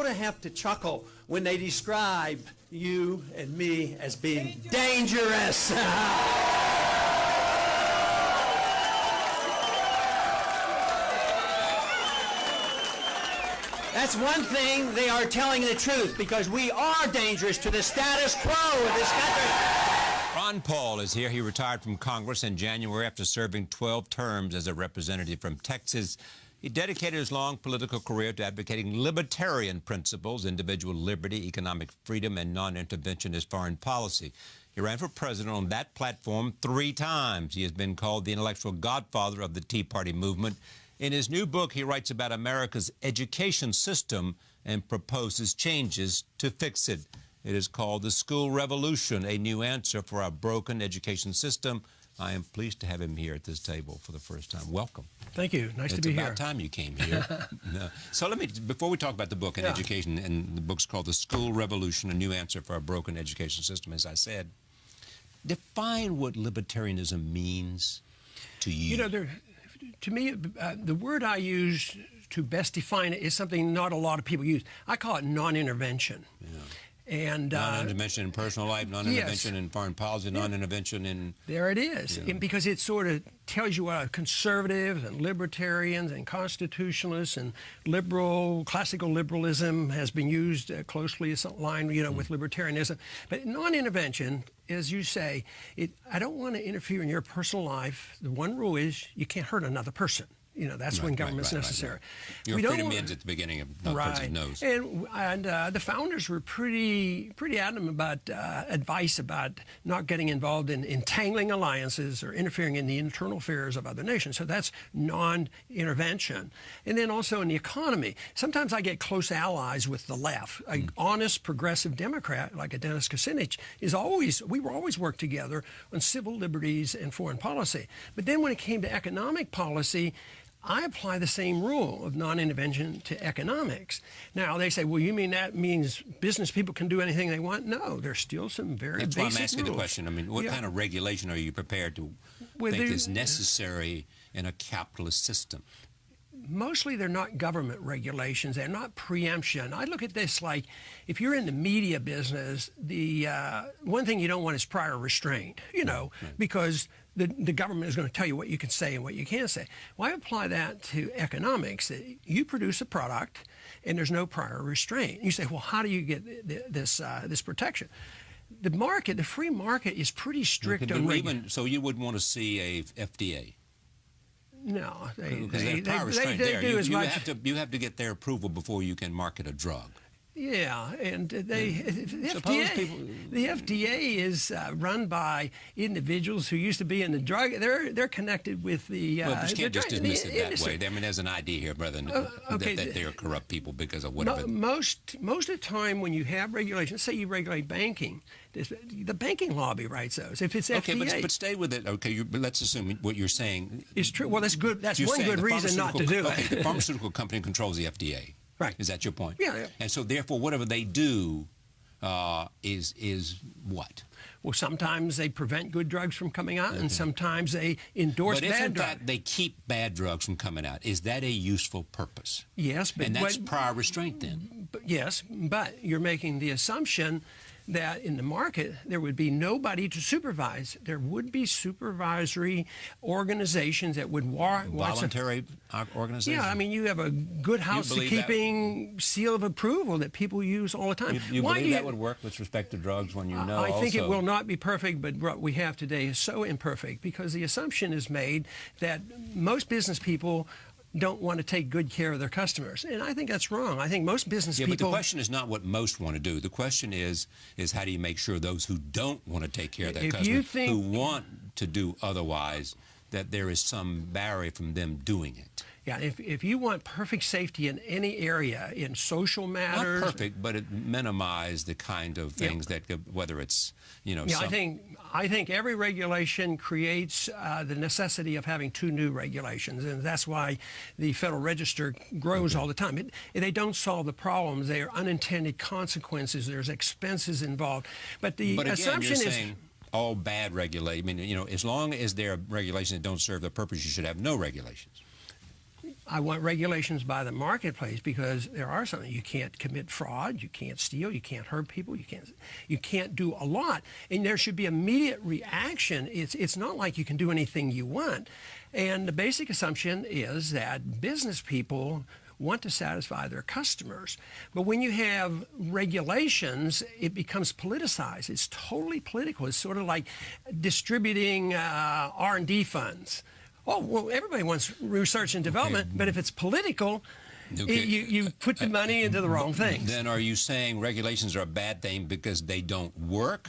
to have to chuckle when they describe you and me as being dangerous. That's one thing, they are telling the truth, because we are dangerous to the status quo of this country. Ron Paul is here. He retired from Congress in January after serving 12 terms as a representative from Texas. He dedicated his long political career to advocating libertarian principles, individual liberty, economic freedom, and non-interventionist foreign policy. He ran for president on that platform 3 times. He has been called the intellectual godfather of the Tea Party movement. In his new book, he writes about America's education system and proposes changes to fix it. It is called The School Revolution, a new answer for our broken education system. I am pleased to have him here at this table for the first time. Welcome. Thank you. Nice to be here. It's about time you came here. No. So before we talk about the book and education, and the book's called The School Revolution, a new answer for our broken education system, as I said, define what libertarianism means to you. You know, to me, the word I use to best define it is something not a lot of people use. I call it non-intervention. Yeah. And non-intervention in personal life, non-intervention in foreign policy, non-intervention in... There it is. You know. Because it sort of tells you what conservatives and libertarians and constitutionalists and classical liberalism has been used closely as a line, with libertarianism. But non-intervention, as you say, I don't want to interfere in your personal life. The one rule is you can't hurt another person. That's when government's necessary. Your freedom ends at the beginning of no person's nose. And the founders were pretty adamant about advice about not getting involved in entangling alliances or interfering in the internal affairs of other nations. So that's non-intervention. And then also in the economy, sometimes I get close allies with the left. An honest, progressive Democrat like a Dennis Kucinich we were always worked together on civil liberties and foreign policy. But then when it came to economic policy, I apply the same rule of non-intervention to economics. Now, they say, well, you mean that means business people can do anything they want? No, there's still some very basic rules. That's why I'm asking the question. I mean, what kind of regulation are you prepared to think is necessary in a capitalist system? Mostly they're not government regulations. They're not preemption. I look at this like if you're in the media business, the one thing you don't want is prior restraint, because the government is going to tell you what you can say and what you can't say. Well, I apply that to economics. You produce a product and there's no prior restraint. You say, well, how do you get this protection? The free market is pretty strict on regulation. So you wouldn't want to see a FDA? No, they do You have to get their approval before you can market a drug. Yeah, and the FDA is run by individuals who used to be in the drug. They're connected with the. Well, but you can't just dismiss it that way. I mean, there's an idea here, brother, that they're corrupt people because of whatever. Most of the time, when you have regulations, say you regulate banking, the banking lobby writes those. If it's FDA, okay, but stay with it. Okay, but let's assume what you're saying is true. Well, that's good. That's one good reason not to do it. Okay, the pharmaceutical company controls the FDA. Right. Is that your point? Yeah. And so, therefore, whatever they do is what? Well, sometimes they prevent good drugs from coming out, and sometimes they endorse bad drugs. But isn't that they keep bad drugs from coming out? Is that a useful purpose? Yes. And that's prior restraint then? Yes, but you're making the assumption that in the market there would be nobody to supervise. There would be supervisory organizations that would watch. Voluntary organizations? Yeah, I mean, you have a good housekeeping seal of approval that people use all the time. You believe that would work with respect to drugs when you know I think it will not be perfect, but what we have today is so imperfect because the assumption is made that most business people don't want to take good care of their customers. And I think that's wrong. I think most business people... Yeah, but the question is not what most want to do. The question is how do you make sure those who don't want to take care of their customers, who want to do otherwise, that there is some barrier from them doing it? Yeah, if you want perfect safety in any area, in social matters... Not perfect, but it minimize the kind of things that, whether it's, Yeah, I think every regulation creates the necessity of having 2 new regulations, and that's why the Federal Register grows all the time. They don't solve the problems. They are unintended consequences. There's expenses involved. But the assumption is... all bad regulation. I mean, as long as there are regulations that don't serve their purpose, you should have no regulations. I want regulations by the marketplace, because there are something. You can't commit fraud, you can't steal, you can't hurt people, you can't do a lot. And there should be immediate reaction. It's not like you can do anything you want. And the basic assumption is that business people want to satisfy their customers. But when you have regulations, it becomes politicized. It's totally political. It's sort of like distributing R&D funds. Oh, well, everybody wants research and development, but if it's political, you put the money into the wrong things. Then are you saying regulations are a bad thing because they don't work,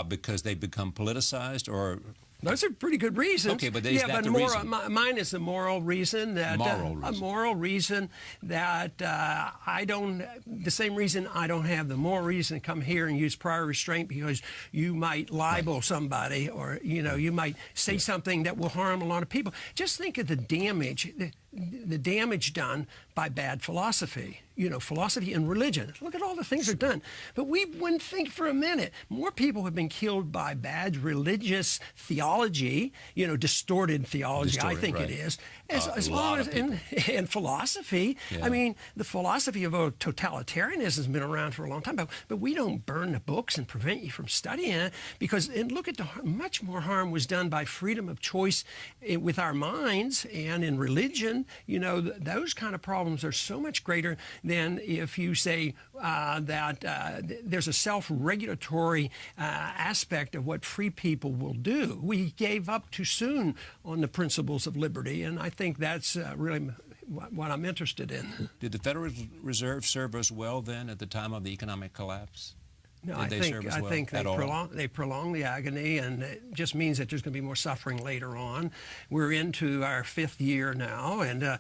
because they become politicized, or... Those are pretty good reasons. Okay, but is that the reason? Mine is the moral reason that a moral reason that I don't. The same reason I don't have the moral reason to come here and use prior restraint, because you might libel somebody, or you might say something that will harm a lot of people. Just think of the damage. The damage done by bad philosophy, philosophy and religion. Look at all the things they're done. But we wouldn't think for a minute. More people have been killed by bad religious theology, distorted theology, I think it is, as long as in philosophy. Yeah. I mean, the philosophy of totalitarianism has been around for a long time, but we don't burn the books and prevent you from studying it, because, and look at much more harm was done by freedom of choice with our minds and in religion. Those kind of problems are so much greater than if you say that there's a self-regulatory aspect of what free people will do. We gave up too soon on the principles of liberty, and I think that's really what I'm interested in. Did the Federal Reserve serve us well then at the time of the economic collapse? No, I think they prolong the agony, and it just means that there's going to be more suffering later on. We're into our 5th year now, and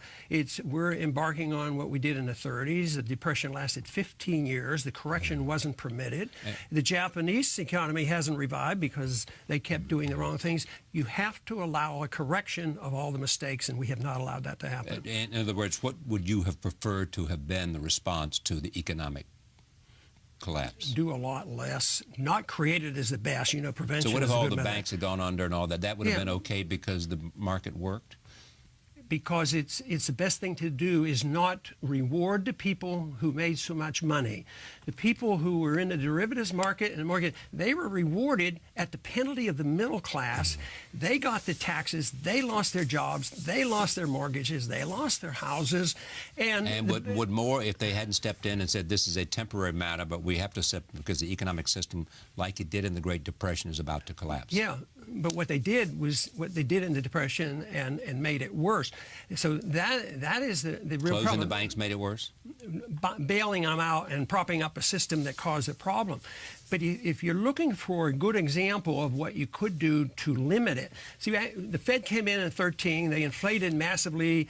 we're embarking on what we did in the 30s. The Depression lasted 15 years. The correction wasn't permitted. The Japanese economy hasn't revived because they kept doing the wrong things. You have to allow a correction of all the mistakes, and we have not allowed that to happen. In other words, what would you have preferred to have been the response to the economic collapse? Do a lot less. Not created as the best. Prevention. So what if all the banks had gone under and all that? That would have been okay because the market worked? Because it's the best thing to do is not reward the people who made so much money. The people who were in the derivatives market and the market, they were rewarded at the penalty of the middle class. They got the taxes. They lost their jobs. They lost their mortgages. They lost their houses. And would more, if they hadn't stepped in and said this is a temporary matter, but we have to step because the economic system, like it did in the Great Depression, is about to collapse? Yeah. But what they did was what they did in the Depression and made it worse. So that is the real problem. Closing the banks made it worse? Bailing them out and propping up a system that caused the problem. But if you're looking for a good example of what you could do to limit it, see, the Fed came in 13, they inflated massively,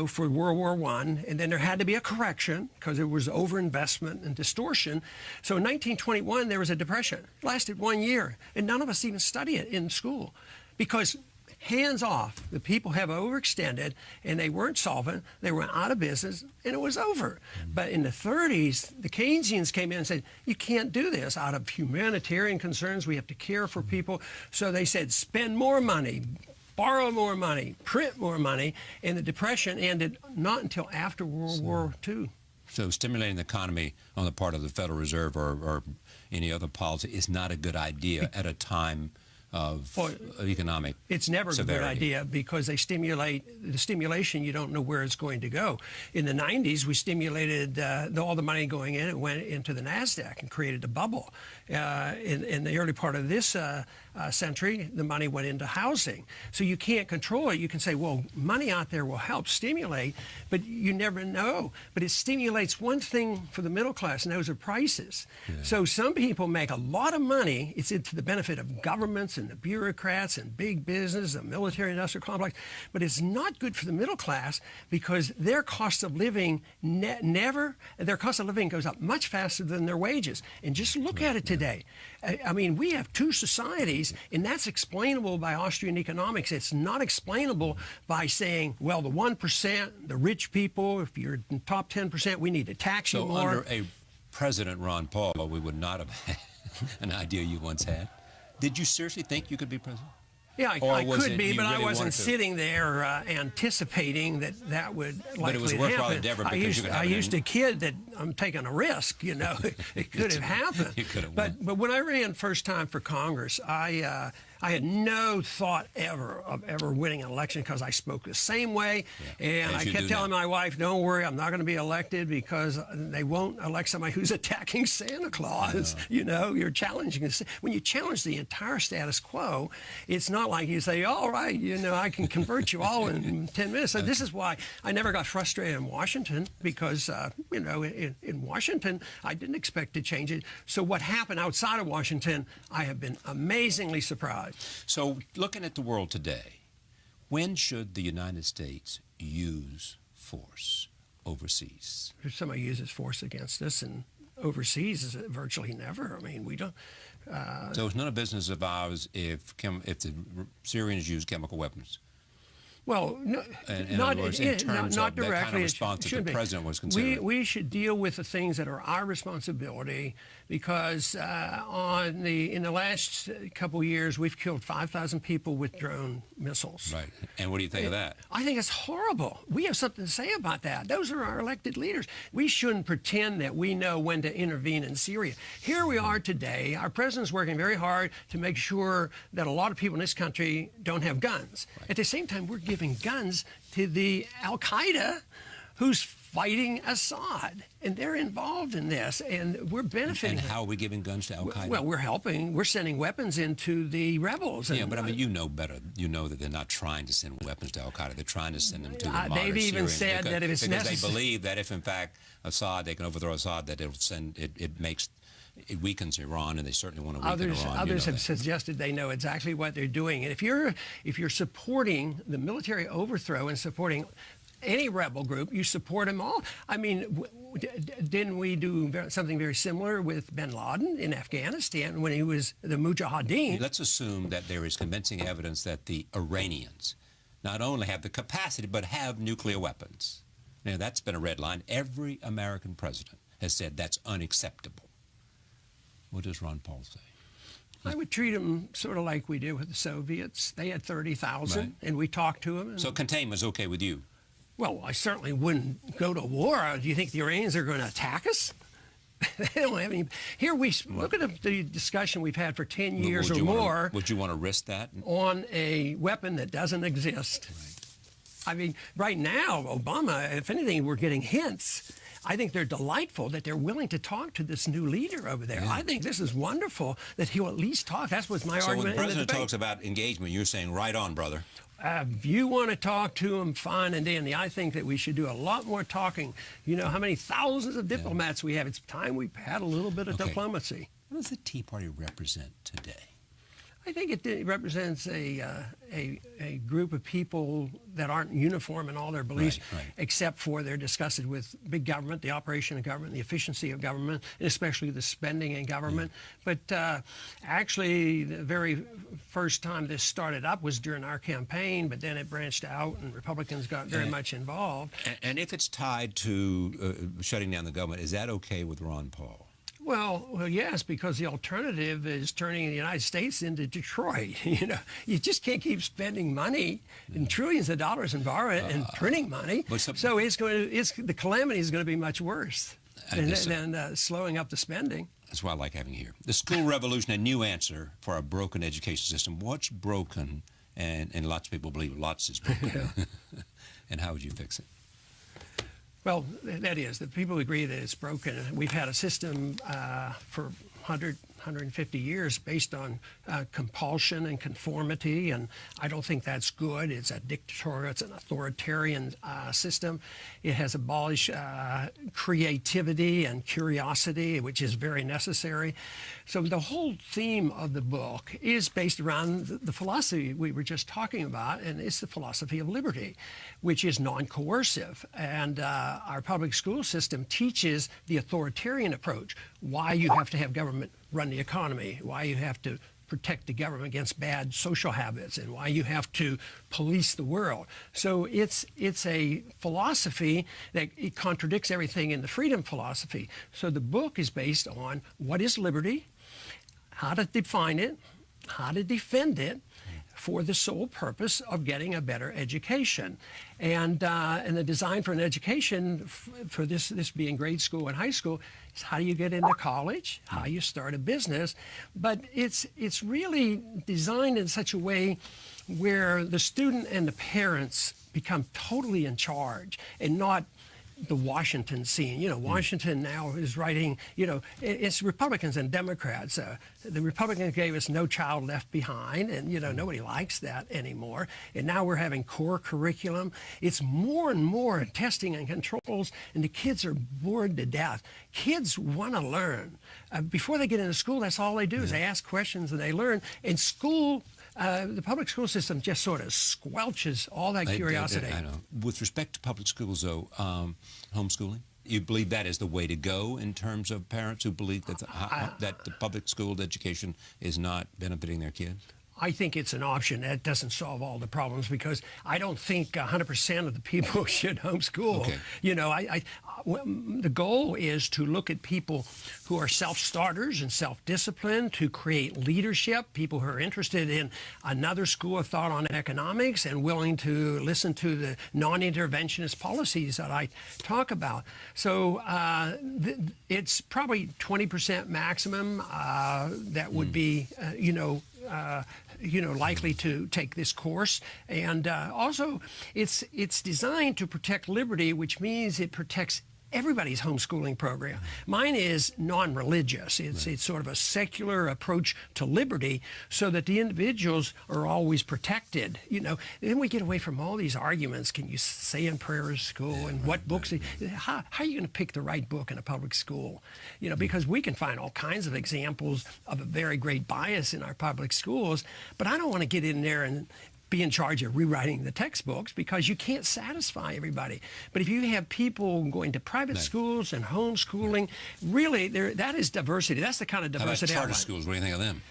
for World War I, and then there had to be a correction because there was overinvestment and distortion. So in 1921, there was a depression. It lasted 1 year, and none of us even study it in school because hands off. The people have overextended, and they weren't solvent. They went out of business, and it was over. But in the 30s, the Keynesians came in and said, you can't do this. Out of humanitarian concerns, we have to care for people. So they said, spend more money, borrow more money, print more money. And the Depression ended not until after World War II. So stimulating the economy on the part of the Federal Reserve or any other policy is not a good idea at a time of economic It's never severity. A good idea because the stimulation, you don't know where it's going to go. In the 90s, we stimulated all the money going in. It went into the NASDAQ and created a bubble. In the early part of this century, the money went into housing. So you can't control it. You can say, well, money out there will help stimulate, but you never know. But it stimulates one thing for the middle class, and those are prices. Yeah. So some people make a lot of money. It's to the benefit of governments and the bureaucrats and big business, the military-industrial complex, but it's not good for the middle class because their cost of living their cost of living goes up much faster than their wages. And just look at it today. I mean, we have two societies, and that's explainable by Austrian economics. It's not explainable by saying, well, the 1%, the rich people, if you're in the top 10%, we need to tax you more. So under a President Ron Paul, we would not have had an idea you once had. Did you seriously think you could be president? Yeah, Or I was could it be, you but I really wasn't wanted to? sitting there anticipating that would likely But it was a worthwhile happen. endeavor because you could have I it used in- to kid that I'm taking a risk, you know. It could have happened. You could have but won. but when I ran first time for Congress, I had no thought ever of ever winning an election because I spoke the same way, and As I you kept do telling now. my wife, "Don't worry, I'm not going to be elected because they won't elect somebody who's attacking Santa Claus." You know, you're challenging this. When you challenge the entire status quo, it's not like you say, "All right, you know, I can convert you all in 10 minutes." So this is why I never got frustrated in Washington because you know, in Washington, I didn't expect to change it. So what happened outside of Washington, I have been amazingly surprised. So, looking at the world today, when should the United States use force overseas? If somebody uses force against us, and overseas is virtually never. I mean, we don't. So it's none of business of ours if the Syrians use chemical weapons. Well, no, In not other words, in terms not of that directly. kind of response that shouldn't the be. president was considering. We should deal with the things that are our responsibility because in the last couple of years we've killed 5,000 people with drone missiles. Right. And what do you think of that? I think it's horrible. We have something to say about that. Those are our elected leaders. We shouldn't pretend that we know when to intervene in Syria. Here we are today. Our president's working very hard to make sure that a lot of people in this country don't have guns. Right. At the same time, we're giving guns to the Al-Qaeda who's fighting Assad. And they're involved in this, and we're benefiting. And how are we giving guns to Al-Qaeda? Well, we're helping. We're sending weapons into the rebels. Yeah, but I mean, you know better. You know that they're not trying to send weapons to Al-Qaeda. They're trying to send them to the modern they've even Syrians said that if it's because necessary. they believe that if, in fact, they can overthrow Assad, that it weakens Iran, and they certainly want to weaken Iran. Others have suggested they know exactly what they're doing. And if you're supporting the military overthrow and supporting any rebel group, you support them all. I mean, didn't we do something very similar with bin Laden in Afghanistan when he was the Mujahideen? Let's assume that there is convincing evidence that the Iranians not only have the capacity but have nuclear weapons. Now, that's been a red line. Every American president has said that's unacceptable. What does Ron Paul say? I would treat them sort of like we did with the Soviets. They had 30,000, Right. and we talked to them. So containment's okay with you? Well, I certainly wouldn't go to war. Do you think the Iranians are going to attack us? They don't have any. Here we look at the discussion we've had for 10 years or more. Would you want to risk that? On a weapon that doesn't exist. Right. I mean, right now, Obama, if anything, we're getting hints. I think they're delightful that they're willing to talk to this new leader over there. Yeah. I think this is wonderful that he'll at least talk. That's what's my argument. So when the in the president debate. talks about engagement, you're saying right on, brother. If you want to talk to him, fine and dandy. I think that we should do a lot more talking. You know how many thousands of diplomats we have. It's time we had a little bit of diplomacy. What does the Tea Party represent today? I think it represents a group of people that aren't uniform in all their beliefs, Right. except for they're disgusted with big government, the operation of government, the efficiency of government, and especially the spending in government. But actually, the very first time this started up was during our campaign, but then it branched out and Republicans got very much involved. And if it's tied to shutting down the government, is that okay with Ron Paul? Well, yes, because the alternative is turning the United States into Detroit. You know, you just can't keep spending money and trillions of dollars and borrowing and printing money. So the calamity is going to be much worse than slowing up the spending. That's why I like having you here. The school revolution, a new answer for a broken education system. What's broken? And lots of people believe lots is broken. And how would you fix it? Well, that is. The people agree that it's broken. We've had a system for 150 years based on compulsion and conformity, and I don't think that's good. It's a dictatorial, it's an authoritarian system. It has abolished creativity and curiosity, which is very necessary. So the whole theme of the book is based around the philosophy we were just talking about, and it's the philosophy of liberty, which is non-coercive. And our public school system teaches the authoritarian approach, why you have to have government run the economy, why you have to protect the government against bad social habits, and why you have to police the world. So it's a philosophy that it contradicts everything in the freedom philosophy. So the book is based on what is liberty, how to define it, how to defend it, for the sole purpose of getting a better education. And the design for an education for this being grade school and high school is how you get into college, how you start a business. But it's really designed in such a way where the student and the parents become totally in charge and not the Washington scene. You know, Washington now is writing, you know, it's Republicans and Democrats. The Republicans gave us No Child Left Behind, and, you know, nobody likes that anymore. And now we're having core curriculum. It's more and more testing and controls, and the kids are bored to death. Kids want to learn. Before they get into school, that's all they do is they ask questions and they learn. And school, the public school system just sort of squelches all that curiosity. I know. With respect to public schools, though, homeschooling, you believe that is the way to go in terms of parents who believe that that the public school education is not benefiting their kids? I think it's an option. That doesn't solve all the problems because I don't think 100% of the people should homeschool. Okay. You know, the goal is to look at people who are self-starters and self-disciplined, to create leadership, people who are interested in another school of thought on economics and willing to listen to the non-interventionist policies that I talk about. So it's probably 20% maximum that would be, likely to take this course. And also, it's designed to protect liberty, which means it protects everybody's homeschooling program. Mine is non-religious. It's sort of a secular approach to liberty so that the individuals are always protected. You know, then we get away from all these arguments. Can you say in prayer at school and what books? How are you going to pick the right book in a public school? You know, because we can find all kinds of examples of a very great bias in our public schools, but I don't want to get in there and be in charge of rewriting the textbooks because you can't satisfy everybody. But if you have people going to private schools and homeschooling, really, that is diversity. That's the kind of diversity. How about charter schools? What do you think of them?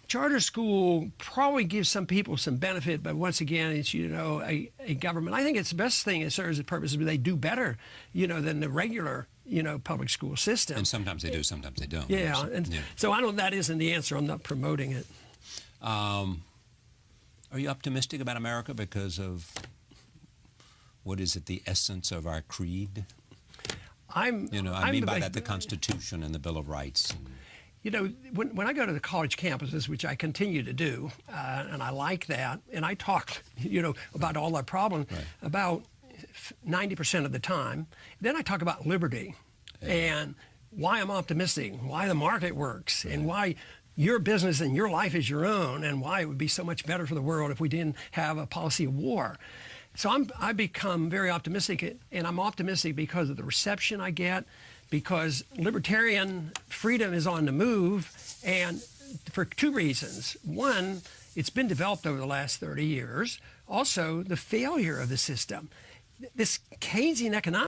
Charter school probably gives some people some benefit, but once again, it's, you know, a government. I think it's the best thing. It serves the purpose, but they do better, you know, than the regular, you know, public school system. And sometimes they do, sometimes they don't. Yeah, so that isn't the answer. I'm not promoting it. Are you optimistic about America because of, what is it, the essence of our creed? I mean by that the Constitution and the Bill of Rights. You know, when I go to the college campuses, which I continue to do, and I like that, and I talk, you know, about all our problems about 90% of the time. Then I talk about liberty and why I'm optimistic, why the market works, and why your business and your life is your own, and why it would be so much better for the world if we didn't have a policy of war. So I become very optimistic, and I'm optimistic because of the reception I get, because libertarian freedom is on the move, and for two reasons. One, it's been developed over the last 30 years. Also, the failure of the system. This Keynesian economics